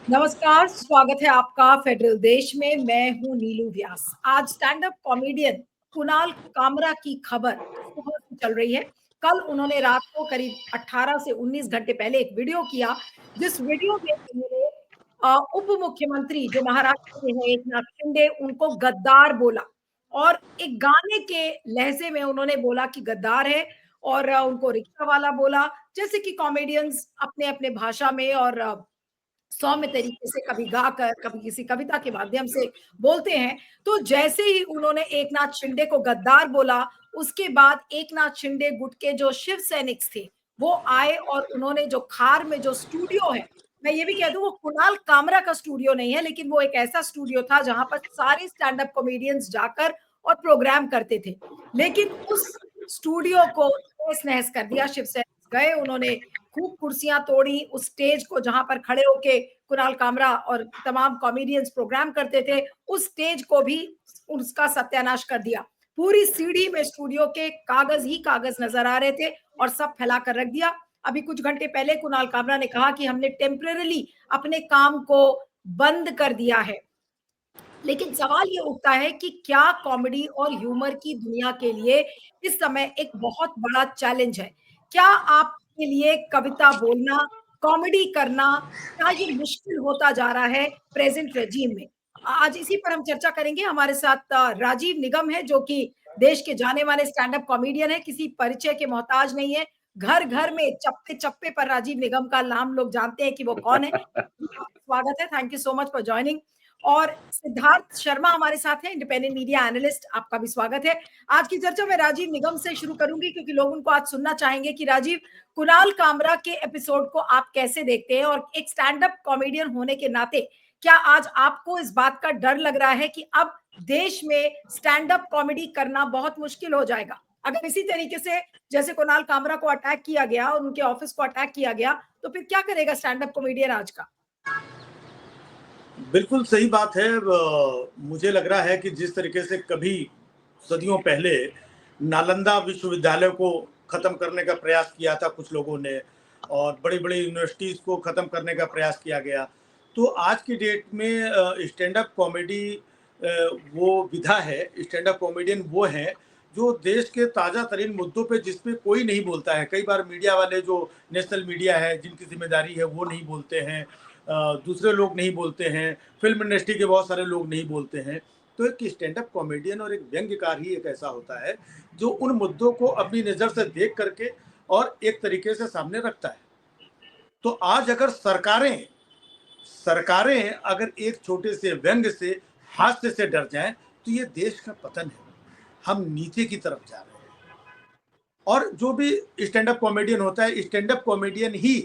नमस्कार, स्वागत है आपका फेडरल देश में। मैं हूं नीलू व्यास। आज stand up comedian Kunal Kamra की खबर सुबह से चल रही है। कल उन्होंने रात को करीब 18 से 19 घंटे पहले एक वीडियो किया, जिस वीडियो में उन्होंने उप मुख्यमंत्री जो महाराष्ट्र के हैं एकनाथ शिंदे, उनको गद्दार बोला और एक गाने के लहजे में उन्होंने बोला कि गद्दार है और उनको रिक्शा वाला बोला। जैसे कि कॉमेडियंस अपने अपने भाषा में और सौम्य तरीके से कभी गाकर कभी किसी कविता के माध्यम से बोलते हैं। तो जैसे ही उन्होंने एकनाथ शिंदे को गद्दार बोला, उसके बाद एकनाथ शिंदे गुट के जो शिव सैनिक थे वो आए और उन्होंने जो खार में जो स्टूडियो है, मैं ये भी कह दूं वो कुणाल कामरा का स्टूडियो नहीं है, लेकिन वो एक ऐसा स्टूडियो था जहां पर सारे स्टैंड अप कॉमेडियंस जाकर और प्रोग्राम करते थे। लेकिन उस स्टूडियो को तहस नहस कर दिया। शिव सैनिक गए, उन्होंने खूब कुर्सियां तोड़ी, उस स्टेज को जहां पर खड़े होके कुणाल कामरा और तमाम कॉमेडियंस प्रोग्राम करते थे, उस स्टेज को भी उसका सत्यानाश कर दिया। पूरी सीढ़ी में स्टूडियो के कागज ही कागज नजर आ रहे थे और सब फैला कर रख दिया। अभी कुछ घंटे पहले कुणाल कामरा ने कहा कि हमने टेम्परेरली अपने काम को बंद कर दिया है। लेकिन सवाल ये उठता है कि क्या कॉमेडी और ह्यूमर की दुनिया के लिए इस समय एक बहुत बड़ा चैलेंज है? क्या आपके लिए कविता बोलना, कॉमेडी करना, क्या ये मुश्किल होता जा रहा है प्रेजेंट रेजीम में? आज इसी पर हम चर्चा करेंगे। हमारे साथ राजीव निगम है, जो कि देश के जाने माने स्टैंड अप कॉमेडियन है, किसी परिचय के मोहताज नहीं है। घर घर में चप्पे चप्पे पर राजीव निगम का नाम लोग जानते हैं कि वो कौन है। स्वागत है, thank you so much for joining. और सिद्धार्थ शर्मा हमारे साथ हैं, इंडिपेंडेंट मीडिया एनालिस्ट, आपका भी स्वागत है। आज की चर्चा मैं राजीव निगम से शुरू करूंगी क्योंकि लोग उनको आज सुनना चाहेंगे कि राजीव, कुणाल कामरा के एपिसोड को आप कैसे देखते हैं और एक स्टैंड अप कॉमेडियन होने के नाते क्या आज आपको इस बात का डर लग रहा है कि अब देश में स्टैंड अप कॉमेडी करना बहुत मुश्किल हो जाएगा? अगर इसी तरीके से जैसे कुणाल कामरा को अटैक किया गया और उनके ऑफिस को अटैक किया गया, तो फिर क्या करेगा स्टैंड अप कॉमेडियन आज का? बिल्कुल सही बात है। मुझे लग रहा है कि जिस तरीके से कभी सदियों पहले नालंदा विश्वविद्यालय को ख़त्म करने का प्रयास किया था कुछ लोगों ने और बड़ी-बड़ी यूनिवर्सिटीज़ को ख़त्म करने का प्रयास किया गया, तो आज की डेट में स्टैंड अप कॉमेडी वो विधा है, स्टैंड अप कॉमेडियन वो हैं जो देश के ताज़ा तरीन मुद्दों पे जिस पे कोई नहीं बोलता है। कई बार मीडिया वाले जो नेशनल मीडिया है जिनकी ज़िम्मेदारी है वो नहीं बोलते हैं, दूसरे लोग नहीं बोलते हैं, फिल्म इंडस्ट्री के बहुत सारे लोग नहीं बोलते हैं। तो एक स्टैंड अप कॉमेडियन और एक व्यंग्यकार ही एक ऐसा होता है जो उन मुद्दों को अपनी नज़र से देख करके और एक तरीके से सामने रखता है। तो आज अगर सरकारें सरकारें अगर एक छोटे से व्यंग्य से, हास्य से डर जाएं तो ये देश का पतन है। हम नीचे की तरफ जा रहे हैं। और जो भी स्टैंड अप कॉमेडियन होता है, स्टैंड अप कॉमेडियन ही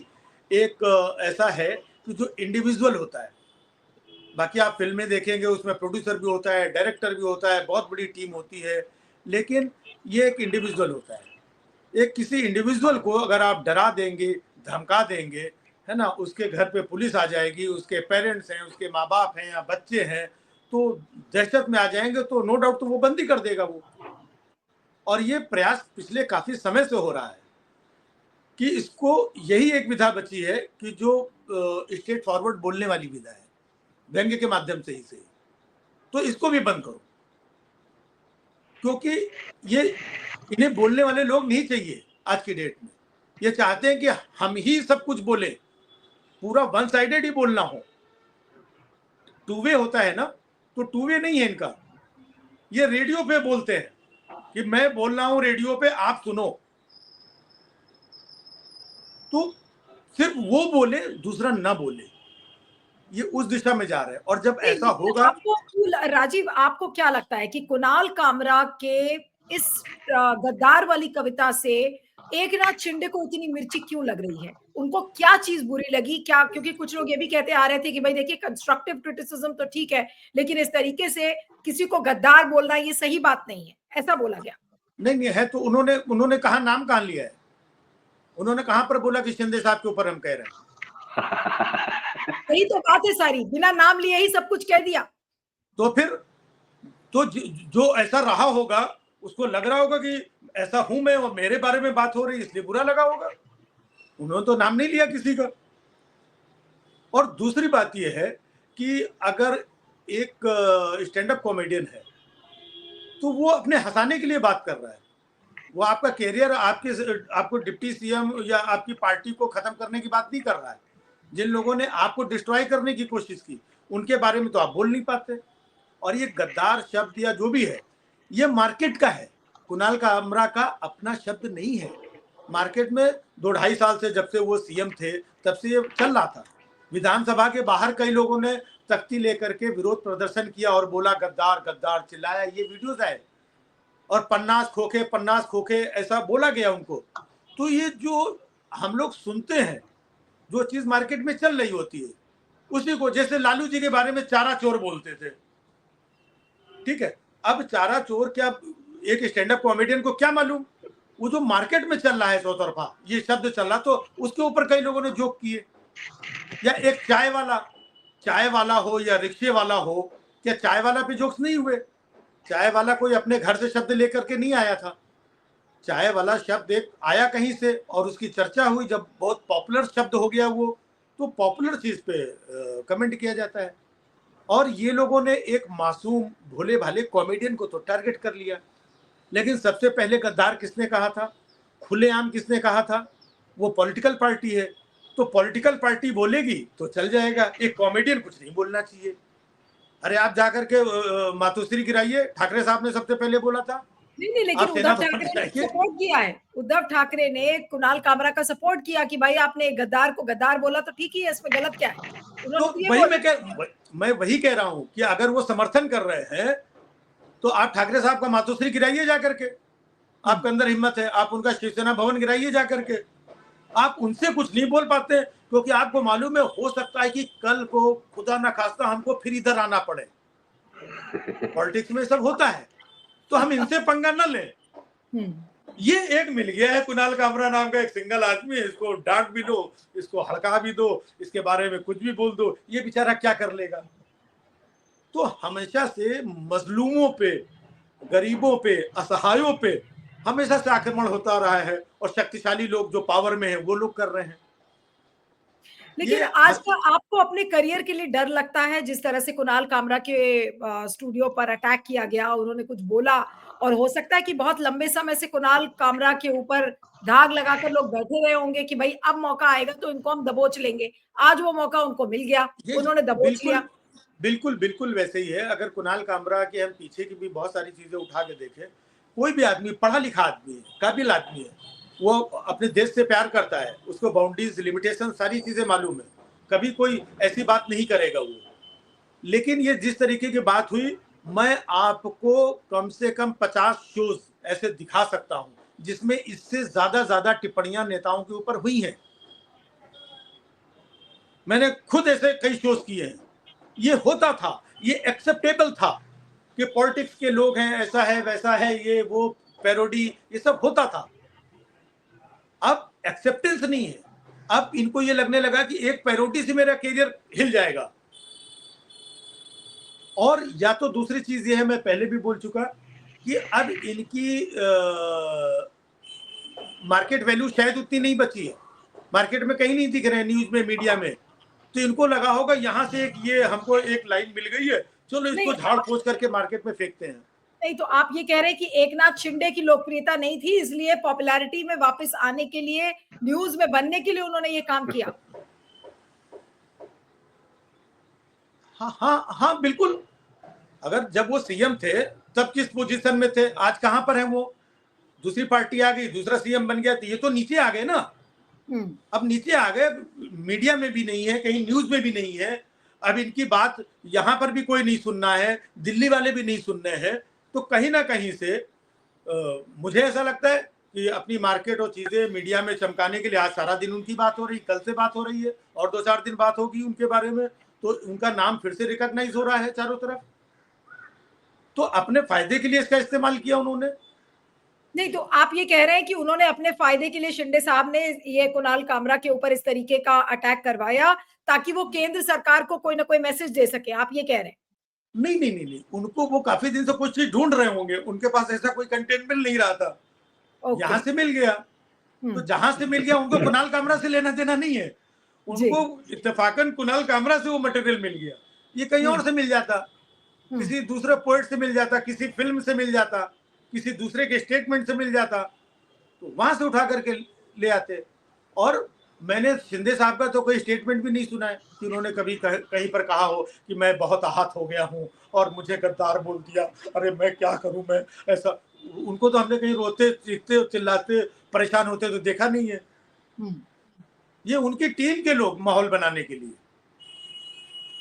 एक ऐसा है कि जो इंडिविजुअल होता है। बाकी आप फिल्में देखेंगे उसमें प्रोड्यूसर भी होता है, डायरेक्टर भी होता है, बहुत बड़ी टीम होती है, लेकिन ये एक इंडिविजुअल होता है। एक किसी इंडिविजुअल को अगर आप डरा देंगे, धमका देंगे, है ना, उसके घर पे पुलिस आ जाएगी, उसके पेरेंट्स हैं, उसके माँ बाप हैं या बच्चे हैं, तो दहशत में आ जाएंगे, तो नो डाउट तो वो बंद ही कर देगा वो। और ये प्रयास पिछले काफ़ी समय से हो रहा है कि इसको यही एक विधा बची है कि जो स्ट्रेट फॉरवर्ड बोलने वाली विधा है, व्यंग्य के माध्यम से ही सही, तो इसको भी बंद करो, क्योंकि ये इन्हें बोलने वाले लोग नहीं चाहिए आज की डेट में। ये चाहते हैं कि हम ही सब कुछ बोले, पूरा वन साइडेड ही बोलना हो। टू वे होता है ना, तो टू वे नहीं है इनका। ये रेडियो पे बोलते हैं कि मैं बोल रहा हूं रेडियो पे, आप सुनो, तो सिर्फ वो बोले, दूसरा ना बोले। ये उस दिशा में जा रहे हैं और जब ऐसा होगा। आपको राजीव, आपको क्या लगता है कि कुणाल कामरा के इस गद्दार वाली कविता से एकनाथ शिंदे को इतनी मिर्ची क्यों लग रही है? उनको क्या चीज बुरी लगी? क्या क्योंकि कुछ लोग ये भी कहते आ रहे थे कि भाई देखिए, कंस्ट्रक्टिव क्रिटिसिज्म तो ठीक है, लेकिन इस तरीके से किसी को गद्दार बोलना ये सही बात नहीं है, ऐसा बोला गया। नहीं है, तो उन्होंने कहा, नाम कहां लिया है? उन्होंने कहां पर बोला कि शिंदे साहब के ऊपर हम कह रहे हैं? यही तो बात है सारी, बिना नाम लिए ही सब कुछ कह दिया। तो फिर तो जो ऐसा रहा होगा उसको लग रहा होगा कि ऐसा हूं मैं और मेरे बारे में बात हो रही, इसलिए बुरा लगा होगा। उन्होंने तो नाम नहीं लिया किसी का। और दूसरी बात यह है कि अगर एक स्टैंड अप कॉमेडियन है तो वो अपने हंसाने के लिए बात कर रहा है, वो आपका कैरियर आपको डिप्टी सीएम या आपकी पार्टी को खत्म करने की बात नहीं कर रहा है। जिन लोगों ने आपको डिस्ट्रॉय करने की कोशिश की उनके बारे में तो आप बोल नहीं पाते। और ये गद्दार शब्द या जो भी है ये मार्केट का है, कुणाल कामरा का अपना शब्द नहीं है। मार्केट में 2-2.5 साल से जब से वो सीएम थे तब से ये चल रहा था। विधानसभा के बाहर कई लोगों ने तख्ती लेकर के विरोध प्रदर्शन किया और बोला गद्दार गद्दार चिल्लाया, ये वीडियोज आए, और पन्नास खोखे ऐसा बोला गया उनको। तो ये जो हम लोग सुनते हैं, जो चीज मार्केट में चल रही होती है उसी को, जैसे लालू जी के बारे में चारा चोर बोलते थे, ठीक है। अब चारा चोर क्या एक स्टैंड अप कॉमेडियन को क्या मालूम, वो जो मार्केट में चल रहा है सौ तरफा ये शब्द चल रहा, तो उसके ऊपर कई लोगों ने जोक किए। या एक चाय वाला हो या रिक्शे वाला हो, क्या चाय वाला पे जोक्स नहीं हुए? चाय वाला कोई अपने घर से शब्द लेकर के नहीं आया था, चाय वाला शब्द एक आया कहीं से और उसकी चर्चा हुई, जब बहुत पॉपुलर शब्द हो गया वो, तो पॉपुलर चीज पे कमेंट किया जाता है। और ये लोगों ने एक मासूम भोले भाले कॉमेडियन को तो टारगेट कर लिया, लेकिन सबसे पहले गद्दार किसने कहा था, खुलेआम किसने कहा था? वो पॉलिटिकल पार्टी है, तो पॉलिटिकल पार्टी बोलेगी तो चल जाएगा, एक कॉमेडियन कुछ नहीं बोलना चाहिए। अरे आप जाकर के मातोश्री गिराइए, ठाकरे साहब ने सबसे पहले बोला था। नहीं, लेकिन उद्धव ठाकरे ने सपोर्ट किया है, उद्धव ठाकरे ने कुणाल कामरा का सपोर्ट किया कि भाई आपने गद्दार को गद्दार बोला तो ठीक ही है, इसमें गलत क्या है? तो मैं वही कह रहा हूं कि अगर वो समर्थन कर रहे हैं तो आप ठाकरे साहब का मातोश्री गिराइए जाकर के, आपके अंदर हिम्मत है, आप उनका शिवसेना भवन गिराइए जाकर के। आप उनसे कुछ नहीं बोल पाते क्योंकि आपको मालूम है हो सकता है कि कल को खुदा ना खास्ता हमको फिर इधर आना पड़े। पॉलिटिक्स में सब होता है, तो हम इनसे पंगा न लें। ये एक मिल गया है कुणाल कामरा नाम का एक सिंगल आदमी, इसको डांट भी दो, इसको हड़का भी दो, इसके बारे में कुछ भी बोल दो, ये बेचारा क्या कर लेगा। तो हमेशा से मजलूमों पे, गरीबों पे, असहायों पे हमेशा से आक्रमण होता रहा है और शक्तिशाली लोग जो पावर में है वो लोग कर रहे हैं। लेकिन आज का आपको अपने करियर के लिए डर लगता है, जिस तरह से कुणाल कामरा के स्टूडियो पर अटैक किया गया, उन्होंने कुछ बोला और हो सकता है कि बहुत लंबे समय से कुणाल कामरा के ऊपर दाग लगाकर लोग बैठे रहे होंगे कि भाई अब मौका आएगा तो इनको हम दबोच लेंगे। आज वो मौका उनको मिल गया, उन्होंने दबोच लिया। बिल्कुल वैसे ही है। अगर कुणाल कामरा के हम पीछे की भी बहुत सारी चीजें उठा के देखें, कोई भी आदमी पढ़ा लिखा आदमी है, काबिल आदमी है, वो अपने देश से प्यार करता है, उसको बाउंड्रीज, लिमिटेशन सारी चीजें मालूम है, कभी कोई ऐसी बात नहीं करेगा वो। लेकिन ये जिस तरीके की बात हुई, मैं आपको कम से कम 50 शोज ऐसे दिखा सकता हूं जिसमें इससे ज्यादा टिप्पणियां नेताओं के ऊपर हुई हैं। मैंने खुद ऐसे कई शोज किए हैं। ये होता था, ये एक्सेप्टेबल था कि पॉलिटिक्स के लोग हैं, ऐसा है वैसा है, ये वो पैरोडी, ये सब होता था। अब एक्सेप्टेंस नहीं है, अब इनको ये लगने लगा कि एक पैरोडी से मेरा करियर हिल जाएगा। और या तो दूसरी चीज ये है, मैं पहले भी बोल चुका कि अब इनकी मार्केट वैल्यू शायद उतनी नहीं बची है, मार्केट में कहीं नहीं दिख रहे हैं, न्यूज में, मीडिया में। तो इनको लगा होगा यहाँ से एक ये हमको एक लाइन मिल गई है, चलो इसको झाड़ पोंछ करके मार्केट में फेंकते हैं। नहीं, तो आप ये कह रहे हैं कि एकनाथ शिंदे की लोकप्रियता नहीं थी, इसलिए पॉपुलैरिटी में वापस आने के लिए, न्यूज में बनने के लिए उन्होंने ये काम किया। हाँ बिल्कुल। अगर जब वो सीएम थे तब किस पोजीशन में थे, आज कहां पर है वो? दूसरी पार्टी आ गई, दूसरा सीएम बन गया, तो ये तो नीचे आ गए ना। अब नीचे आ गए, मीडिया में भी नहीं है, कहीं न्यूज में भी नहीं है। अब इनकी बात यहां पर भी कोई नहीं सुनना है, दिल्ली वाले भी नहीं सुनने हैं। तो कहीं ना कहीं से मुझे ऐसा लगता है कि अपनी मार्केट और चीजें मीडिया में चमकाने के लिए आज सारा दिन उनकी बात हो रही, कल से बात हो रही है और 2-4 दिन बात होगी उनके बारे में, तो उनका नाम फिर से रिकॉग्नाइज हो रहा है चारों तरफ। तो अपने फायदे के लिए इसका इस्तेमाल किया उन्होंने। नहीं, तो आप ये कह रहे हैं कि उन्होंने अपने फायदे के लिए, शिंदे साहब ने ये कुणाल कामरा के ऊपर इस तरीके का अटैक करवाया ताकि वो केंद्र सरकार को कोई ना कोई मैसेज दे सके, आप ये कह रहे हैं? नहीं, उनको वो काफी दिन से कुछ चीज ढूंढ रहे होंगे, उनके पास ऐसा कोई कंटेंट मिल नहीं रहा था, यहाँ से मिल गया। तो जहां से मिल गया उनको कुणाल कामरा से लेना देना नहीं है, उनको इत्तेफाकन कुणाल कामरा से वो मटेरियल मिल गया, ये कहीं और से मिल जाता, किसी दूसरे पोएट से मिल जाता, किसी फिल्म से मिल जाता, किसी दूसरे के स्टेटमेंट से मिल जाता, तो वहां से उठा करके ले आते। और मैंने शिंदे साहब का तो कोई स्टेटमेंट भी नहीं सुना है कि उन्होंने कभी कहीं पर कहा हो कि मैं बहुत आहत हो गया हूं और मुझे गद्दार बोल दिया, अरे मैं क्या करूं, मैं ऐसा। उनको तो हमने कहीं रोते चीखते चिल्लाते परेशान होते तो देखा नहीं है। ये उनकी टीम के लोग माहौल बनाने के लिए।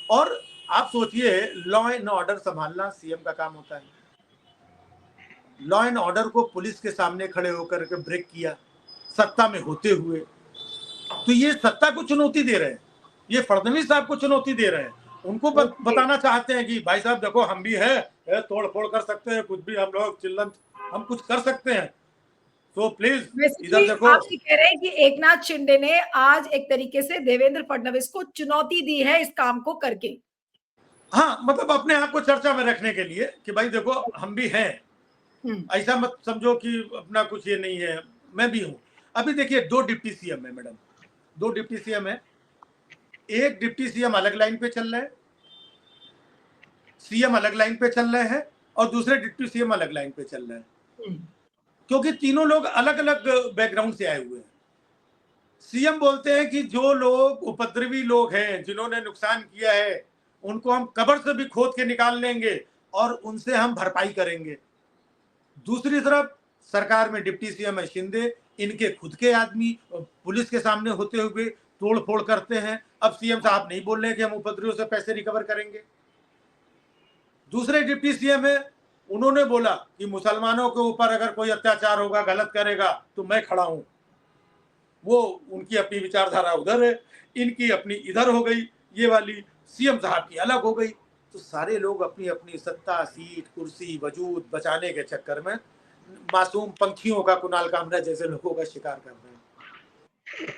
और आप सोचिए, लॉ एंड ऑर्डर संभालना सीएम का काम होता है। लॉ एंड ऑर्डर को पुलिस के सामने खड़े होकर के ब्रेक किया, सत्ता में होते हुए। तो ये सत्ता को चुनौती दे रहे हैं, ये फडणवीस साहब को चुनौती दे रहे हैं। उनको बताना चाहते हैं कि भाई साहब देखो, हम भी है तोड़ फोड़ कर सकते हैं, कुछ भी हम लोग चिल्लम हम कुछ कर सकते हैं, तो प्लीज इधर देखो। आप कह रहे हैं कि एकनाथ शिंदे ने आज एक तरीके से देवेंद्र फडणवीस को चुनौती दी है इस काम को करके। हाँ, मतलब अपने आप को चर्चा में रखने के लिए कि भाई देखो हम भी हैं, ऐसा मत समझो कि अपना कुछ ये नहीं है, मैं भी हूं। अभी देखिए 2 डिप्टी सीएम है मैडम, 2 डिप्टी सीएम है। एक डिप्टी सीएम अलग लाइन पे चल रहे हैं, सीएम अलग लाइन पे चल रहे हैं, और दूसरे डिप्टी सीएम अलग लाइन पे चल रहे हैं, क्योंकि तीनों लोग अलग अलग बैकग्राउंड से आए हुए हैं। सीएम बोलते हैं कि जो लोग उपद्रवी लोग हैं, जिन्होंने नुकसान किया है, उनको हम कब्र से भी खोद के निकाल लेंगे और उनसे हम भरपाई करेंगे। दूसरी तरफ सरकार में डिप्टी सीएम है शिंदे, इनके खुद के आदमी पुलिस के सामने होते हुए तोड़ फोड़ करते हैं। अब सीएम साहब नहीं बोल रहे कि हम उपद्रवियों से पैसे रिकवर करेंगे। दूसरे डिप्टी सीएम है, उन्होंने बोला कि मुसलमानों के ऊपर अगर कोई अत्याचार होगा, गलत करेगा, तो मैं खड़ा हूं। वो उनकी अपनी विचारधारा उधर है, इनकी अपनी इधर हो गई, ये वाली सीएम साहब की अलग हो गई। तो सारे लोग अपनी अपनी सत्ता, सीट, कुर्सी, वजूद बचाने के चक्कर में मासूम पंखियों का, कुणाल कामरा जैसे लोगों का शिकार कर रहे हैं।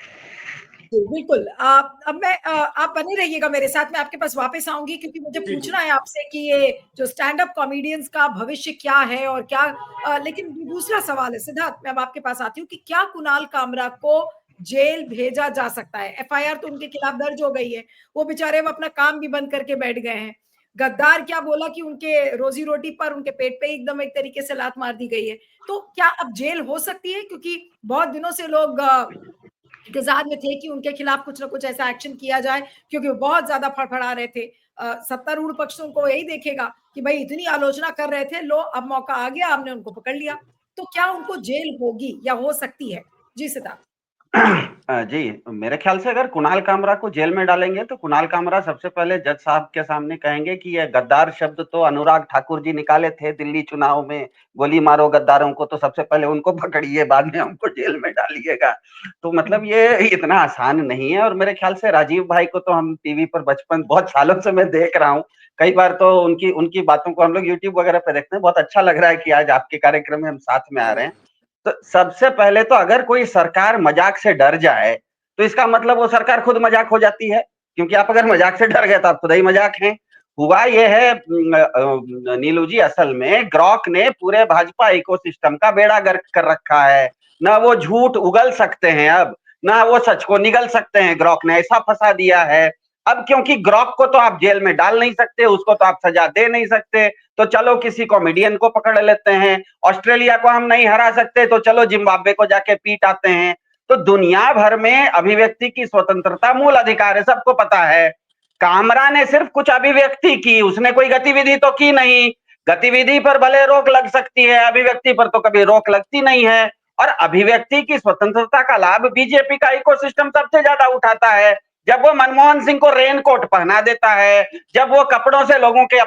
बिल्कुल। आप बने रहिएगा मेरे साथ, मैं आपके पास वापस आऊंगी क्योंकि मुझे पूछना है आपसे कि ये जो स्टैंड अप कॉमेडियंस का भविष्य क्या है और क्या लेकिन दूसरा सवाल है सिद्धार्थ, मैं अब आपके पास आती हूँ कि क्या कुणाल कामरा को जेल भेजा जा सकता है? एफआईआर तो उनके खिलाफ दर्ज हो गई है, वो बेचारे वो अपना काम भी बंद करके बैठ गए हैं। गद्दार क्या बोला कि उनके रोजी रोटी पर, उनके पेट पे एकदम एक तरीके से लात मार दी गई है। तो क्या अब जेल हो सकती है? क्योंकि बहुत दिनों से लोग इंतजार में थे कि उनके खिलाफ कुछ ना कुछ ऐसा एक्शन किया जाए, क्योंकि वो बहुत ज्यादा फड़फड़ा रहे थे। सत्तारूढ़ पक्ष तो उनको यही देखेगा कि भाई इतनी आलोचना कर रहे थे, लो अब मौका आ गया, आपने उनको पकड़ लिया। तो क्या उनको जेल होगी या हो सकती है? जी सिद्धार्थ। जी, मेरे ख्याल से अगर कुणाल कामरा को जेल में डालेंगे तो कुणाल कामरा सबसे पहले जज साहब के सामने कहेंगे कि ये गद्दार शब्द तो अनुराग ठाकुर जी निकाले थे दिल्ली चुनाव में, गोली मारो गद्दारों को, तो सबसे पहले उनको पकड़िए, बाद में हमको जेल में डालिएगा। तो मतलब ये इतना आसान नहीं है। और मेरे ख्याल से राजीव भाई को तो हम टीवी पर बचपन बहुत सालों से मैं देख रहा हूँ, कई बार तो उनकी बातों को हम लोग यूट्यूब वगैरह पे देखते हैं। बहुत अच्छा लग रहा है कि आज आपके कार्यक्रम में हम साथ में आ रहे हैं। तो सबसे पहले तो अगर कोई सरकार मजाक से डर जाए तो इसका मतलब वो सरकार खुद मजाक हो जाती है, क्योंकि आप अगर मजाक से डर गए तो आप खुद ही मजाक हैं। हुआ ये है नीलू जी, असल में ग्रॉक ने पूरे भाजपा इकोसिस्टम का बेड़ा गर्क कर रखा है। ना वो झूठ उगल सकते हैं अब, ना वो सच को निगल सकते हैं। ग्रॉक ने ऐसा फंसा दिया है। अब क्योंकि ग्रॉक को तो आप जेल में डाल नहीं सकते, उसको तो आप सजा दे नहीं सकते, तो चलो किसी कॉमेडियन को पकड़ लेते हैं। ऑस्ट्रेलिया को हम नहीं हरा सकते, तो चलो जिम्बाब्वे को जाके पीट आते हैं। तो दुनिया भर में अभिव्यक्ति की स्वतंत्रता मूल अधिकार है, सबको पता है। कामरा ने सिर्फ कुछ अभिव्यक्ति की, उसने कोई गतिविधि तो की नहीं। गतिविधि पर भले रोक लग सकती है, अभिव्यक्ति पर तो कभी रोक लगती नहीं है। और अभिव्यक्ति की स्वतंत्रता का लाभ बीजेपी का इकोसिस्टम सबसे ज्यादा उठाता है। जब वो मनमोहन सिंह को रेनकोट पहना देता है, जब वो कपड़ों से लोगों के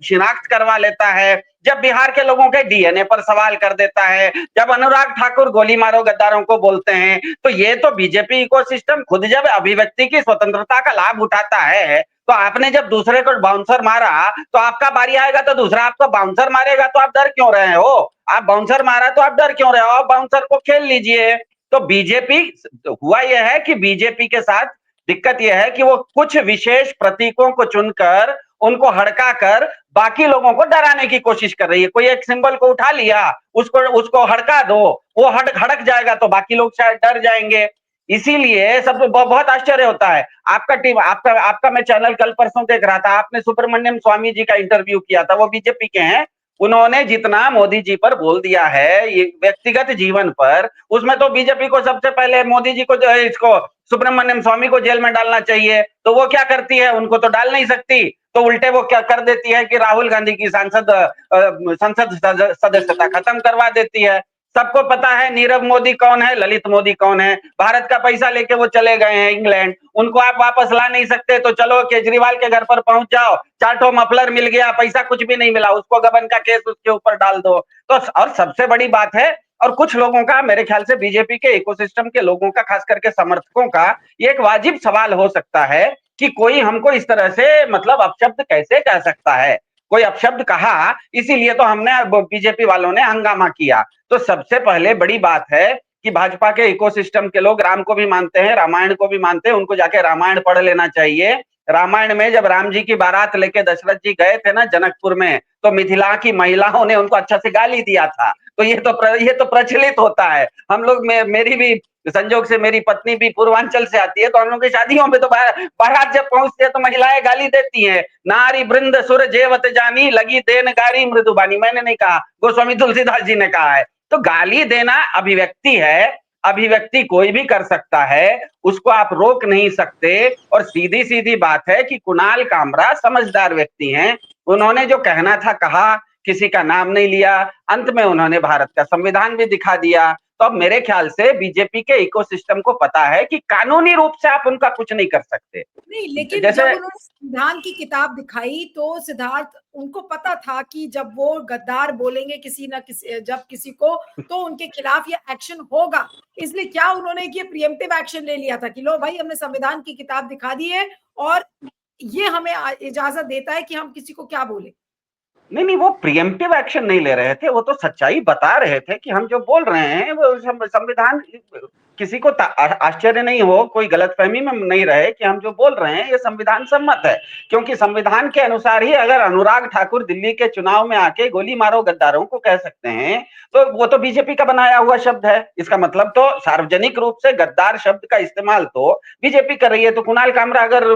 शिनाख्त करवा लेता है, जब बिहार के लोगों के डीएनए पर सवाल कर देता है, जब अनुराग ठाकुर गोली मारो गद्दारों को बोलते हैं, तो ये तो बीजेपी इकोसिस्टम खुद जब अभिव्यक्ति की स्वतंत्रता का लाभ उठाता है। तो आपने जब दूसरे को बाउंसर मारा तो आपका बारी आएगा तो दूसरा आपको बाउंसर मारेगा, तो आप डर क्यों रहे हो? आप बाउंसर मारा तो आप डर क्यों रहे हो? आप बाउंसर को खेल लीजिए। तो बीजेपी, हुआ यह है कि बीजेपी के साथ दिक्कत यह है कि वो कुछ विशेष प्रतीकों को चुनकर उनको हड़का कर बाकी लोगों को डराने की कोशिश कर रही है। कोई एक सिंबल को उठा लिया, उसको हड़का दो, वो हड़क जाएगा तो बाकी लोग शायद डर जाएंगे। इसीलिए सब बहुत आश्चर्य होता है। आपका टीम आपका आपका मैं चैनल कल परसों देख रहा था, आपने सुब्रमण्यम स्वामी जी का इंटरव्यू किया था, वो बीजेपी के हैं। उन्होंने जितना मोदी जी पर बोल दिया है ये व्यक्तिगत जीवन पर, उसमें तो बीजेपी को सबसे पहले मोदी जी को जो है इसको सुब्रमण्यम स्वामी को जेल में डालना चाहिए। तो वो क्या करती है, उनको तो डाल नहीं सकती, तो उल्टे वो क्या कर देती है कि राहुल गांधी की संसद सदस्यता खत्म करवा देती है। सबको पता है नीरव मोदी कौन है, ललित मोदी कौन है। भारत का पैसा लेके वो चले गए हैं इंग्लैंड, उनको आप वापस ला नहीं सकते। तो चलो केजरीवाल के घर पर पहुंच जाओ, 4 मफलर मिल गया, पैसा कुछ भी नहीं मिला, उसको गबन का केस उसके ऊपर डाल दो। तो और सबसे बड़ी बात है, और कुछ लोगों का, मेरे ख्याल से बीजेपी के इकोसिस्टम के लोगों का, खास करके समर्थकों का, ये एक वाजिब सवाल हो सकता है कि कोई हमको इस तरह से मतलब अपशब्द कैसे कह सकता है। कोई अपशब्द कहा, इसीलिए तो हमने बीजेपी वालों ने हंगामा किया। तो सबसे पहले बड़ी बात है कि भाजपा के इकोसिस्टम के लोग राम को भी मानते हैं, रामायण को भी मानते हैं, उनको जाके रामायण पढ़ लेना चाहिए। रामायण में जब राम जी की बारात लेके दशरथ जी गए थे ना जनकपुर में, तो मिथिला की महिलाओं ने उनको अच्छा से गाली दिया था। तो ये तो प्रचलित होता है। हम लोग मेरी भी संजोग से मेरी पत्नी भी पूर्वांचल से आती है, तो हम लोग की शादियों में तो बारात जब पहुंचती है तो महिलाएं गाली देती हैं। नारी बृंद सुर जेवत जानी, लगी देन गारी मृदुबानी। मैंने नहीं कहा, गोस्वामी तुलसीदास जी ने कहा है। तो गाली देना अभिव्यक्ति है, अभिव्यक्ति कोई भी कर सकता है, उसको आप रोक नहीं सकते। और सीधी सीधी बात है कि कुणाल कामरा समझदार व्यक्ति हैं, उन्होंने जो कहना था कहा, किसी का नाम नहीं लिया, अंत में उन्होंने भारत का संविधान भी दिखा दिया। तो अब मेरे ख्याल से बीजेपी के इकोसिस्टम को पता है कि कानूनी रूप से आप उनका कुछ नहीं कर सकते। नहीं, लेकिन जैसे जब उन्होंने संविधान की किताब दिखाई तो सिद्धार्थ, उनको पता था कि जब वो गद्दार बोलेंगे किसी ना किसी, जब किसी को, तो उनके खिलाफ ये एक्शन होगा। इसलिए क्या उन्होंने ये प्रिएम्प्टिव एक्शन ले लिया था कि लो भाई, हमने संविधान की किताब दिखा दी है और ये हमें इजाजत देता है कि हम किसी को क्या बोले। नहीं, वो प्रिएम्प्टिव एक्शन नहीं ले रहे थे, वो तो सच्चाई बता रहे थे कि हम जो बोल रहे हैं वो संविधान, किसी को आश्चर्य नहीं हो, कोई गलतफहमी में नहीं रहे कि हम जो बोल रहे हैं ये संविधान सम्मत है। क्योंकि संविधान के अनुसार ही अगर अनुराग ठाकुर दिल्ली के चुनाव में आके गोली मारो गद्दारों को कह सकते हैं, तो वो तो बीजेपी का बनाया हुआ शब्द है। इसका मतलब तो सार्वजनिक रूप से गद्दार शब्द का इस्तेमाल तो बीजेपी कर रही है। तो कुणाल कामरा अगर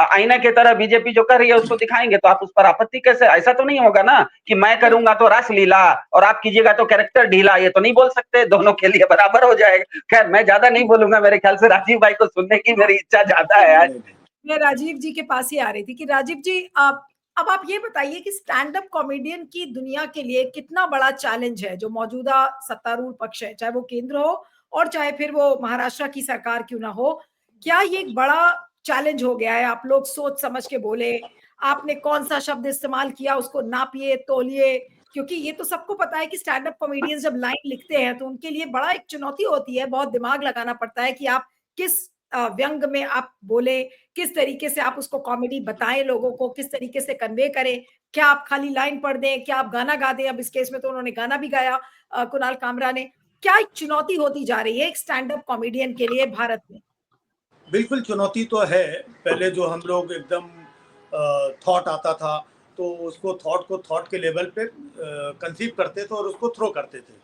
आईना की तरह बीजेपी जो कर रही है उसको दिखाएंगे, तो आप उस पर आपत्ति कैसे? ऐसा तो नहीं होगा ना कि मैं करूंगा तो रासलीला और आप कीजिएगा तो कैरेक्टर ढीला, ये तो नहीं बोल सकते, दोनों के लिए बराबर हो जाएगा। खैर मैं ज्यादा नहीं बोलूंगा, मेरे ख्याल से राजीव भाई को सुनने की मेरी इच्छा ज्यादा है आज। मैं राजीव जी के पास ही आ रही थी कि राजीव जी, अब आप ये बताइए कि स्टैंड अप कॉमेडियन की दुनिया के लिए कितना बड़ा चैलेंज है जो मौजूदा सत्तारूढ़ पक्ष है, चाहे वो केंद्र हो और चाहे फिर वो महाराष्ट्र की सरकार क्यों ना हो। क्या ये एक बड़ा चैलेंज हो गया है? आप लोग सोच समझ के बोले, आपने कौन सा शब्द इस्तेमाल किया उसको नापिए तोलिए, क्योंकि ये तो सबको पता है कि स्टैंड अप कॉमेडियंस जब लाइन लिखते हैं तो उनके लिए बड़ा एक चुनौती होती है, बहुत दिमाग लगाना पड़ता है कि आप किस व्यंग में आप बोले, किस तरीके से आप उसको कॉमेडी बताएं, लोगों को किस तरीके से कन्वे करें। क्या आप खाली लाइन पढ़ दें, क्या आप गाना गा दें? अब इस केस में तो उन्होंने गाना भी गाया, कुणाल कामरा ने। क्या एक चुनौती होती जा रही है एक स्टैंड अप कॉमेडियन के लिए भारत में? बिल्कुल चुनौती तो है। पहले जो हम लोग एकदम थॉट आता था तो उसको थॉट को थॉट के लेवल पे कंसीव करते थे और उसको थ्रो करते थे।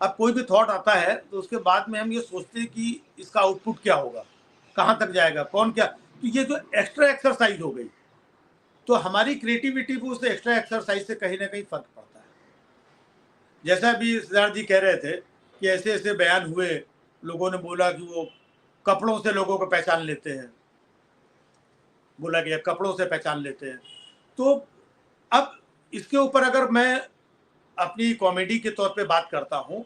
अब कोई भी थॉट आता है तो उसके बाद में हम ये सोचते हैं कि इसका आउटपुट क्या होगा, कहाँ तक जाएगा, कौन क्या। तो ये जो एक्स्ट्रा एक्सरसाइज हो गई, तो हमारी क्रिएटिविटी को उस एक्स्ट्रा एक्सरसाइज से कहीं ना कहीं फर्क पड़ता है। जैसा अभी सिद्धार्थ जी कह रहे थे कि ऐसे ऐसे बयान हुए, लोगों ने बोला कि वो कपड़ों से लोगों को पहचान लेते हैं, बोला गया कपड़ों से पहचान लेते हैं। तो अब इसके ऊपर अगर मैं अपनी कॉमेडी के तौर पे बात करता हूँ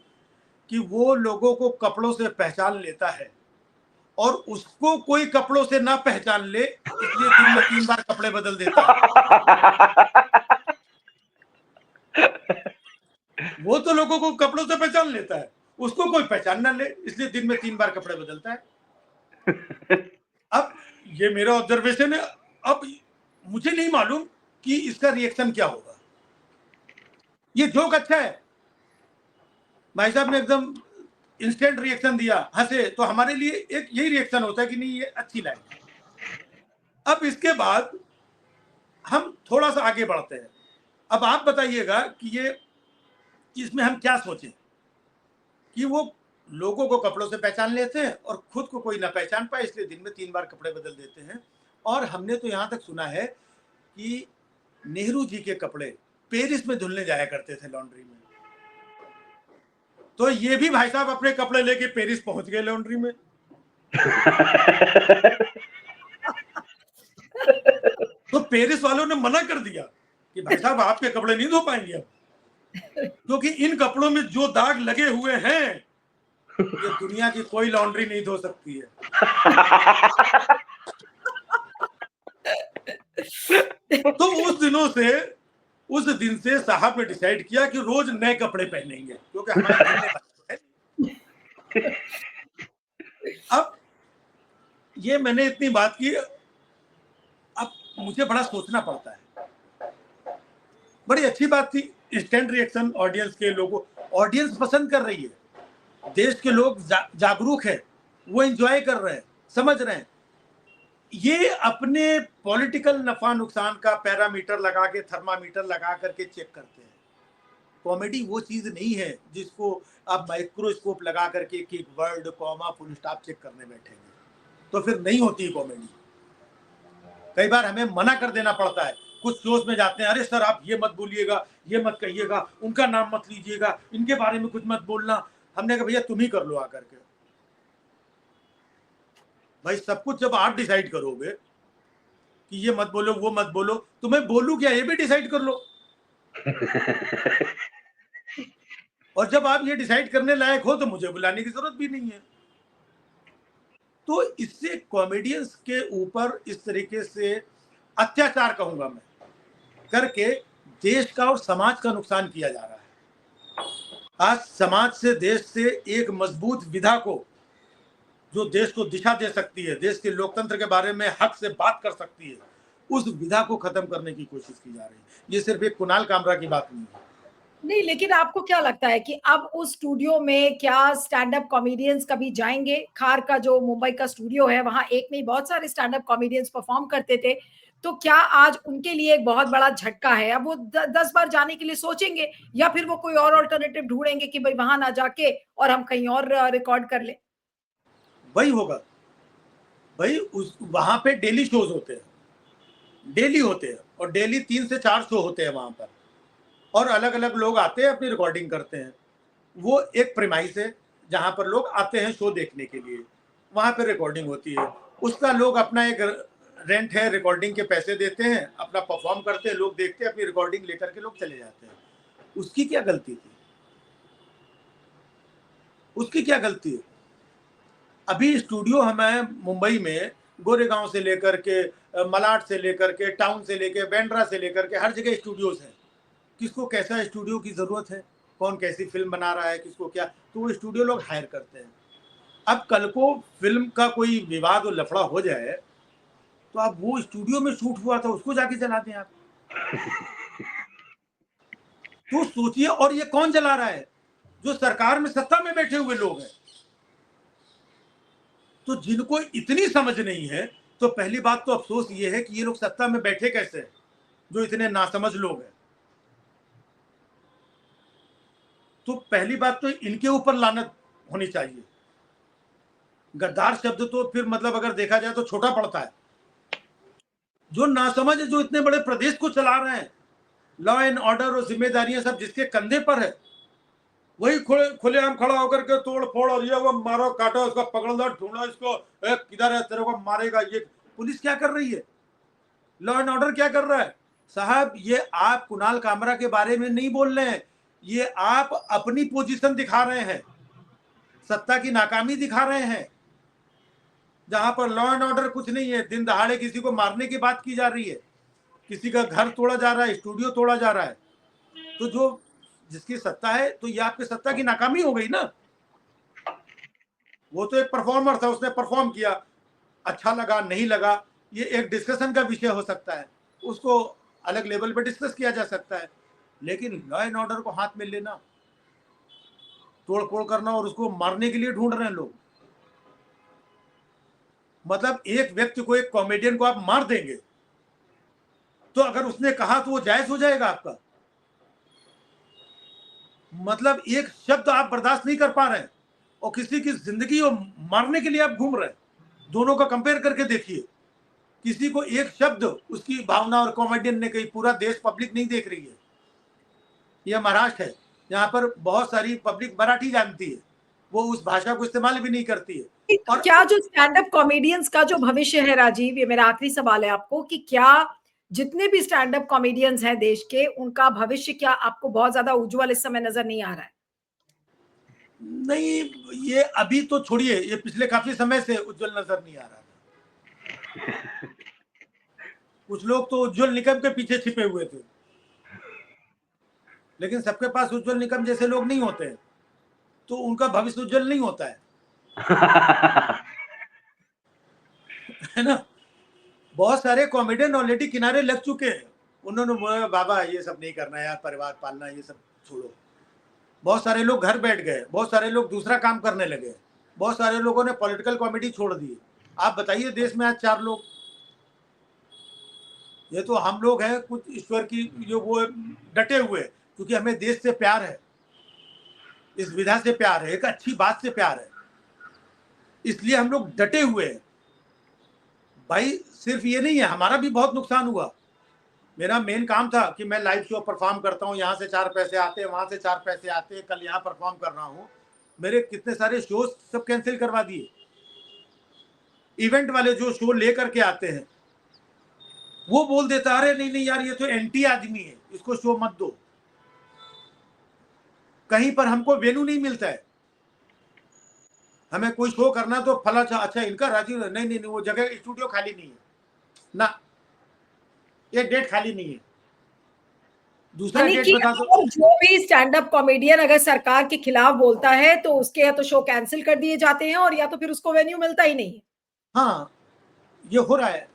कि वो लोगों को कपड़ों से पहचान लेता है और उसको कोई कपड़ों से ना पहचान ले, इसलिए दिन में 3 बार कपड़े बदल देता है। वो तो लोगों को कपड़ों से पहचान लेता है, उसको कोई पहचान ना ले, इसलिए दिन में 3 बार कपड़े बदलता है। अब ये मेरा ऑब्जर्वेशन है। अब मुझे नहीं मालूम कि इसका रिएक्शन क्या होगा। ये जोक अच्छा है, भाई साहब ने एकदम इंस्टेंट रिएक्शन दिया, हंसे, तो हमारे लिए एक यही रिएक्शन होता है कि नहीं ये अच्छी लाइन है। अब इसके बाद हम थोड़ा सा आगे बढ़ते हैं। अब आप बताइएगा कि ये इसमें हम क्या सोचें कि वो लोगों को कपड़ों से पहचान लेते हैं और खुद को कोई ना पहचान पाए, इसलिए दिन में 3 बार कपड़े बदल देते हैं। और हमने तो यहाँ तक सुना है कि नेहरू जी के कपड़े पेरिस में धुलने जाया करते थे लॉन्ड्री में। तो ये भी भाई साहब अपने कपड़े लेके पेरिस पहुंच गए लॉन्ड्री में। तो पेरिस वालों ने मना कर दिया कि भाई साहब आपके कपड़े नहीं धो पाएंगे अब, क्योंकि इन कपड़ों में जो दाग लगे हुए हैं ये दुनिया की कोई लॉन्ड्री नहीं धो सकती है। तो उस दिन से साहब ने डिसाइड किया कि रोज नए कपड़े पहनेंगे, क्योंकि हमारे अब ये मैंने इतनी बात की, अब मुझे बड़ा सोचना पड़ता है। बड़ी अच्छी बात थी, इंस्टेंट रिएक्शन ऑडियंस के लोगों, ऑडियंस पसंद कर रही है, देश के लोग जागरूक है, वो एंजॉय कर रहे हैं, समझ रहे हैं। ये अपने पॉलिटिकल नफा नुकसान का पैरामीटर लगा के, थर्मामीटर लगा करके चेक करते हैं। कॉमेडी वो चीज नहीं है जिसको आप माइक्रोस्कोप लगा करके एक word, comma, full stop cheque करने बैठेंगे, तो फिर नहीं होती कॉमेडी। कई बार हमें मना कर देना पड़ता है, कुछ शोज में जाते हैं, अरे सर आप ये मत बोलिएगा, ये मत कहिएगा, उनका नाम मत लीजिएगा, इनके बारे में कुछ मत बोलना। हमने कहा भैया तुम ही कर लो आकर के। भाई सब कुछ जब आप डिसाइड करोगे कि ये मत बोलो, वो मत बोलो, तो मैं बोलूं क्या, ये भी डिसाइड कर लो। और जब आप ये डिसाइड करने लायक हो तो मुझे बुलाने की जरूरत भी नहीं है। तो इससे कॉमेडियंस के ऊपर इस तरीके से अत्याचार, कहूंगा मैं, करके देश का और समाज का नुकसान किया जा रहा है। आज समाज से, देश से एक मजबूत विधा को, जो देश को दिशा दे सकती है, देश के लोकतंत्र के बारे में हक से बात कर सकती है, उस विधा को खत्म करने की कोशिश की जा रही है। ये सिर्फ एक कुणाल कामरा की बात नहीं है। नहीं, लेकिन आपको क्या लगता है कि अब उस स्टूडियो में क्या स्टैंड अप कॉमेडियंस कभी जाएंगे? खार का जो मुंबई का स्टूडियो है, वहां एक नहीं बहुत सारे स्टैंड अप कॉमेडियंस परफॉर्म करते थे, तो क्या आज उनके लिए एक बहुत बड़ा झटका है? अब वो 10 बार जाने के लिए सोचेंगे, या फिर वो कोई और ऑल्टरनेटिव ढूंढेंगे कि भाई वहां ना जाके और हम कहीं और रिकॉर्ड कर ले? वही होगा भाई, उस वहां पे डेली शोज होते हैं, डेली होते हैं, और डेली 3 से 4 शो होते हैं वहां पर, और अलग अलग लोग आते हैं, अपनी रिकॉर्डिंग करते हैं। वो एक प्रेमाइस है जहां पर लोग आते हैं शो देखने के लिए, वहां पर रिकॉर्डिंग होती है, उसका लोग अपना एक रेंट है, रिकॉर्डिंग के पैसे देते हैं, अपना परफॉर्म करते हैं, लोग देखते हैं, अपनी रिकॉर्डिंग लेकर के लोग चले जाते हैं। उसकी क्या गलती थी? उसकी क्या गलती है? अभी स्टूडियो हमें मुंबई में गोरेगांव से लेकर के, मलाड से लेकर के, टाउन से लेकर, बेंड्रा से लेकर के, हर जगह स्टूडियोज हैं। किसको कैसा स्टूडियो की जरूरत है, कौन कैसी फिल्म बना रहा है, किसको क्या, तो वो स्टूडियो लोग हायर करते हैं। अब कल को फिल्म का कोई विवाद और लफड़ा हो जाए, तो आप वो स्टूडियो में शूट हुआ था उसको जाके जला दें आप। तो सोचिए, और ये कौन जला रहा है? जो सरकार में, सत्ता में बैठे हुए लोग हैं। तो जिनको इतनी समझ नहीं है, तो पहली बात तो अफसोस ये है कि ये लोग सत्ता में बैठे कैसे हैं, जो इतने नासमझ लोग हैं। तो पहली बात तो इनके ऊपर लानत होनी चाहिए। गद्दार शब्द तो फिर मतलब अगर देखा जाए तो छोटा पड़ता है। जो नासमझ है, जो इतने बड़े प्रदेश को चला रहे हैं, लॉ एंड ऑर्डर और जिम्मेदारियां सब जिसके कंधे पर है, वही खुलेआम खड़ा होकर के तोड़ फोड़, और ये वो मारो काटो, उसको पकड़ लो, ढूंढो इसको, किधर है, तेरे को मारेगा। ये पुलिस क्या कर रही है? लॉ एंड ऑर्डर क्या कर रहा है? साहब ये आप कुणाल कामरा के बारे में नहीं बोल रहे हैं, ये आप अपनी पोजीशन दिखा रहे हैं, सत्ता की नाकामी दिखा रहे हैं। जहां पर लॉ एंड ऑर्डर कुछ नहीं है, दिन दहाड़े किसी को मारने की बात की जा रही है, किसी का घर तोड़ा जा रहा है, स्टूडियो तोड़ा जा रहा है। तो जो जिसकी सत्ता है, तो ये आपकी सत्ता की नाकामी हो गई ना। वो तो एक परफॉर्मर था, उसने परफॉर्म किया, अच्छा लगा नहीं लगा, ये एक डिस्कशन का विषय हो सकता है, उसको अलग लेवल पे डिस्कस किया जा सकता है। लेकिन लॉ एंड ऑर्डर को हाथ में लेना, तोड़ फोड़ करना, और उसको मारने के लिए ढूंढ रहे हैं लोग। मतलब एक व्यक्ति को, एक कॉमेडियन को आप मार देंगे, तो अगर उसने कहा तो वो जायज हो जाएगा आपका? मतलब एक शब्द आप बर्दाश्त नहीं कर पा रहे हैं, और किसी की जिंदगी और मारने के लिए आप घूम रहे हैं। दोनों का कंपेयर करके देखिए, किसी को एक शब्द उसकी भावना और कॉमेडियन ने कही, पूरा देश पब्लिक नहीं देख रही है। यह महाराष्ट्र है, यहाँ पर बहुत सारी पब्लिक मराठी जानती है, वो उस भाषा को इस्तेमाल भी नहीं करती है। और क्या जो स्टैंड अप कॉमेडियंस का जो भविष्य है राजीव, ये मेरा आखिरी सवाल है आपको, कि क्या जितने भी स्टैंड अप कॉमेडियंस हैं देश के, उनका भविष्य क्या आपको बहुत ज्यादा उज्जवल इस समय नजर नहीं आ रहा है? नहीं, ये अभी तो छोड़िए, ये पिछले काफी समय से उज्जवल नजर नहीं आ रहा था। कुछ लोग तो उज्जवल निकम के पीछे छिपे हुए थे, लेकिन सबके पास उज्जवल निकम जैसे लोग नहीं होते हैं, तो उनका भविष्य उज्जवल नहीं होता है। है ना? बहुत सारे कॉमेडियन ऑलरेडी किनारे लग चुके हैं, उन्होंने बोला बाबा ये सब नहीं करना यार, परिवार पालना ये सब छोड़ो। बहुत सारे लोग घर बैठ गए, बहुत सारे लोग दूसरा काम करने लगे, बहुत सारे लोगों ने पॉलिटिकल कॉमेडी छोड़ दी। आप बताइए देश में आज 4 लोग, ये तो हम लोग हैं कुछ ईश्वर की जो वो डटे हुए, क्योंकि हमें देश से प्यार है, इस विधा से प्यार है, एक अच्छी बात से प्यार है, इसलिए हम लोग डटे हुए हैं। भाई सिर्फ ये नहीं है, हमारा भी बहुत नुकसान हुआ। मेरा मेन काम था कि मैं लाइव शो परफॉर्म करता हूँ, यहाँ से 4 पैसे आते हैं, वहां से 4 पैसे आते हैं, कल यहाँ परफॉर्म कर रहा हूँ, मेरे कितने सारे शोज सब कैंसिल करवा दिए। इवेंट वाले जो शो लेकर के आते हैं वो बोल देता अरे नहीं नहीं यार, ये तो एंटी आदमी है, इसको शो मत दो। कहीं पर हमको वेन्यू नहीं मिलता है, हमें कोई शो करना तो फला अच्छा इनका राजीव, नहीं नहीं नहीं, वो जगह स्टूडियो खाली नहीं है ना, ये डेट खाली नहीं है, दूसरा डेट बता दो। जो भी स्टैंड अप कॉमेडियन अगर सरकार के खिलाफ बोलता है तो उसके या तो शो कैंसिल कर दिए जाते हैं, और या तो फिर उसको वेन्यू मिलता ही नहीं है। हाँ, ये हो रहा है।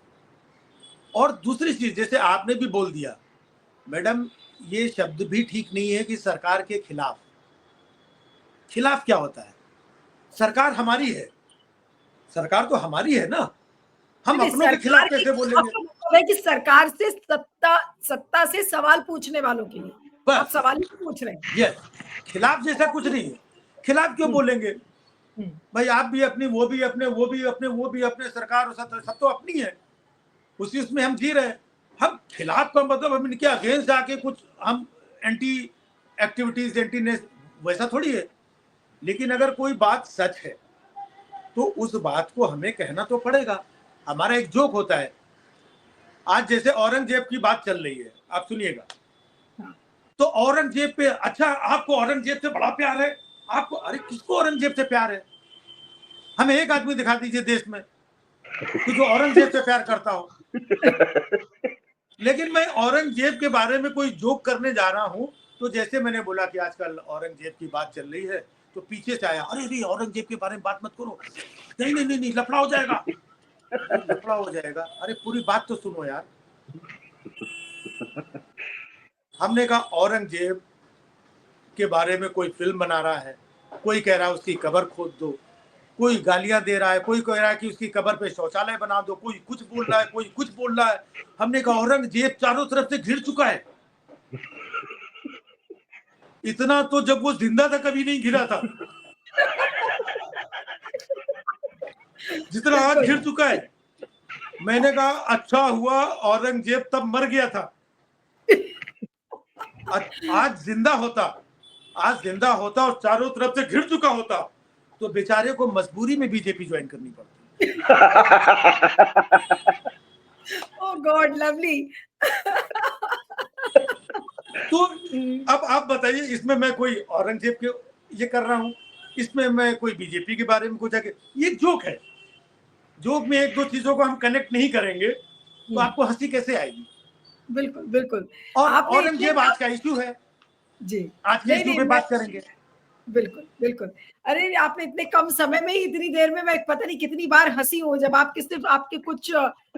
और दूसरी चीज, जैसे आपने भी बोल दिया मैडम, ये शब्द भी ठीक नहीं है कि सरकार के खिलाफ। खिलाफ क्या होता है? सरकार हमारी है, सरकार तो हमारी है ना, हम अपनों के खिलाफ कैसे बोलेंगे? कि सरकार से सत्ता से सवाल पूछने वालों के लिए आप सवाल ही पूछ रहे हैं। यस, खिलाफ जैसा कुछ नहीं है, खिलाफ क्यों बोलेंगे भाई? आप भी अपनी, वो भी अपने, वो भी अपने, वो भी अपने, सरकार सब तो अपनी है, उसी उसमें हम जी रहे हैं। हम खिलाफ का मतलब हम इनके अगेंस्ट आके कुछ हम एंटी एक्टिविटीज, एंटीनेस, वैसा थोड़ी है। लेकिन अगर कोई बात सच है तो उस बात को हमें कहना तो पड़ेगा। हमारा एक जोक होता है, आज जैसे औरंगजेब की बात चल रही है, आप सुनिएगा, तो औरंगजेब पे, अच्छा आपको औरंगजेब से बड़ा प्यार है, आपको, अरे किसको औरंगजेब से प्यार है? हमें एक आदमी दिखा दीजिए देश में कि जो औरंगजेब से प्यार करता हो। लेकिन मैं औरंगजेब के बारे में कोई जोक करने जा रहा हूं, तो जैसे मैंने बोला कि आजकल औरंगजेब की बात चल रही है, तो पीछे से आया, अरे नहीं औरंगजेब के बारे में बात मत करो, नहीं नहीं नहीं, नहीं लफड़ा हो जाएगा, लफड़ा हो जाएगा। अरे पूरी बात तो सुनो यार। हमने कहा औरंगजेब के बारे में कोई फिल्म बना रहा है, कोई कह रहा है उसकी कब्र खोद दो, कोई गालियां दे रहा है, कोई कह रहा है कि उसकी कब्र पे शौचालय बना दो, कोई कुछ बोल रहा है, कोई कुछ बोल रहा है। हमने कहा औरंगजेब चारों तरफ से घिर चुका है, इतना तो जब वो जिंदा था कभी नहीं घिरा था जितना आज घिर चुका है। मैंने कहा अच्छा हुआ औरंगजेब तब मर गया था, आज जिंदा होता, आज जिंदा होता और चारों तरफ से घिर चुका होता, तो बेचारे को मजबूरी में बीजेपी ज्वाइन करनी पड़ती। ओह गॉड, लवली। तो अब आप बताइए, इसमें मैं कोई औरंगजेब के ये कर रहा हूं, इसमें मैं कोई बीजेपी के बारे में कुछ आके, ये जोक है। जोक में एक दो चीजों को हम कनेक्ट नहीं करेंगे तो आपको हंसी कैसे आएगी? बिल्कुल बिल्कुल। और औरंगजेब आज का इश्यू है जी, आज के इश्यू पे बात करेंगे। बिल्कुल बिल्कुल। अरे आपने इतने कम समय में ही, इतनी देर में मैं पता नहीं कितनी बार हंसी हो, जब आपके सिर्फ आपके कुछ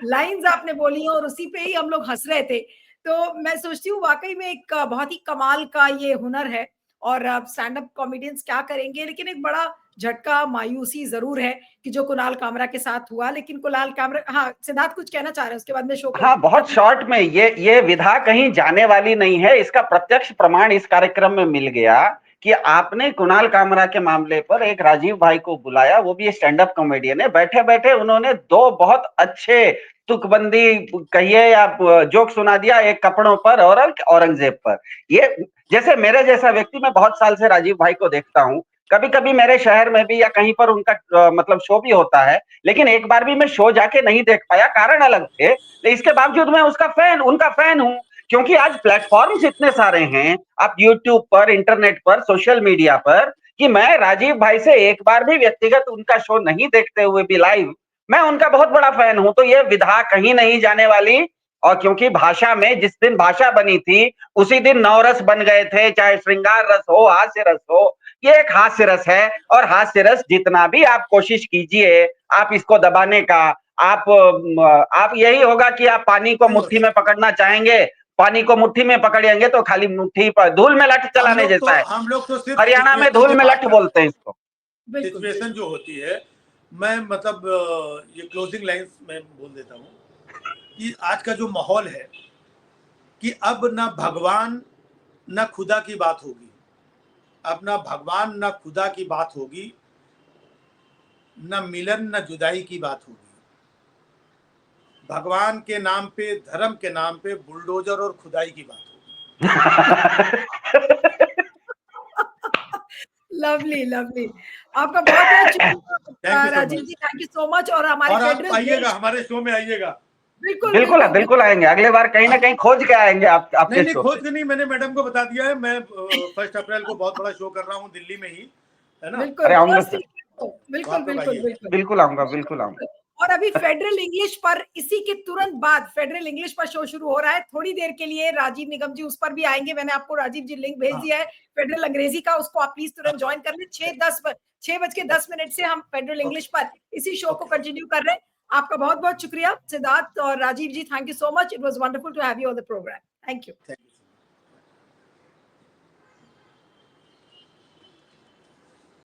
लाइंस आपने बोली और उसी पे ही हम लोग हंस रहे थे। तो मैं सोचती हूँ वाकई में एक बहुत ही कमाल का ये हुनर है, और स्टैंड अप कॉमेडियंस क्या करेंगे। लेकिन एक बड़ा झटका, मायूसी जरूर है कि जो कुणाल कामरा के साथ हुआ। लेकिन कुणाल कामरा, हाँ सिद्धार्थ कुछ कहना चाह रहे हैं, उसके बाद में शो। हाँ, बहुत शॉर्ट में, ये विधा कहीं जाने वाली नहीं है। इसका प्रत्यक्ष प्रमाण इस कार्यक्रम में मिल गया कि आपने कुणाल कामरा के मामले पर एक राजीव भाई को बुलाया, वो भी स्टैंड अप कॉमेडियन है, बैठे बैठे उन्होंने दो बहुत अच्छे तुकबंदी कहिए या जोक सुना दिया, एक कपड़ों पर और औरंगजेब पर। ये जैसे मेरे जैसा व्यक्ति, मैं बहुत साल से राजीव भाई को देखता हूं, कभी कभी मेरे शहर में भी या कहीं पर उनका मतलब शो भी होता है, लेकिन एक बार भी मैं शो जाके नहीं देख पाया, कारण अलग थे, लेकिन इसके बावजूद मैं उनका फैन हूं, क्योंकि आज प्लेटफॉर्म्स इतने सारे हैं, आप यूट्यूब पर, इंटरनेट पर, सोशल मीडिया पर, कि मैं राजीव भाई से एक बार भी व्यक्तिगत उनका शो नहीं देखते हुए भी लाइव मैं उनका बहुत बड़ा फैन हूं। तो ये विधा कहीं नहीं जाने वाली, और क्योंकि भाषा में जिस दिन भाषा बनी थी उसी दिन 9 रस बन गए थे, चाहे श्रृंगार रस हो, हास्य रस हो, ये एक हास्य रस है, और हास्य रस जितना भी आप कोशिश कीजिए आप इसको दबाने का, आप यही होगा कि आप पानी को मुट्ठी में पकड़ना चाहेंगे, पानी को मुट्ठी में पकड़ेंगे तो खाली मुट्ठी पर धूल में लठ चलाने जैसा है। हम लोग तो सिर्फ हरियाणा में धूल में लठ बोलते हैं इसको। सिचुएशन जो होती है, मैं मतलब ये क्लोजिंग लाइंस में बोल देता हूँ कि आज का जो माहौल है कि अब ना भगवान ना खुदा की बात होगी, अब ना भगवान ना खुदा की बात होगी, ना मिलन ना जुदाई की बात होगी। भगवान के नाम पे, धर्म के नाम पे बुलडोजर और खुदाई की बात होगी। लवली लवली, आपका बहुत बहुत शुक्रिया Rajiv ji, thank you so much. और हमारे आप आइएगा, हमारे शो में आइएगा। बिल्कुल आएंगे, अगले बार कहीं ना कहीं खोज के आएंगे आपके नहीं शो। खोज के नहीं, मैंने मैडम को बता दिया है, मैं 1 अप्रैल को बहुत बड़ा शो कर रहा हूँ दिल्ली में ही, है ना। अरे आऊंगा सर, बिल्कुल आऊंगा। और अभी फेडरल इंग्लिश पर, इसी के तुरंत बाद फेडरल इंग्लिश पर शो शुरू हो रहा है, थोड़ी देर के लिए राजीव निगम जी उस पर भी आएंगे। मैंने आपको राजीव जी लिंक भेज दिया है फेडरल अंग्रेजी का, उसको आप प्लीज तुरंत ज्वाइन कर ले। 6:10 से हम फेडरल इंग्लिश पर इसी शो को कंटिन्यू कर रहे हैं। आपका बहुत बहुत शुक्रिया सिद्धार्थ और Rajiv ji, thank you so much, it was wonderful to have you on the programme, thank you.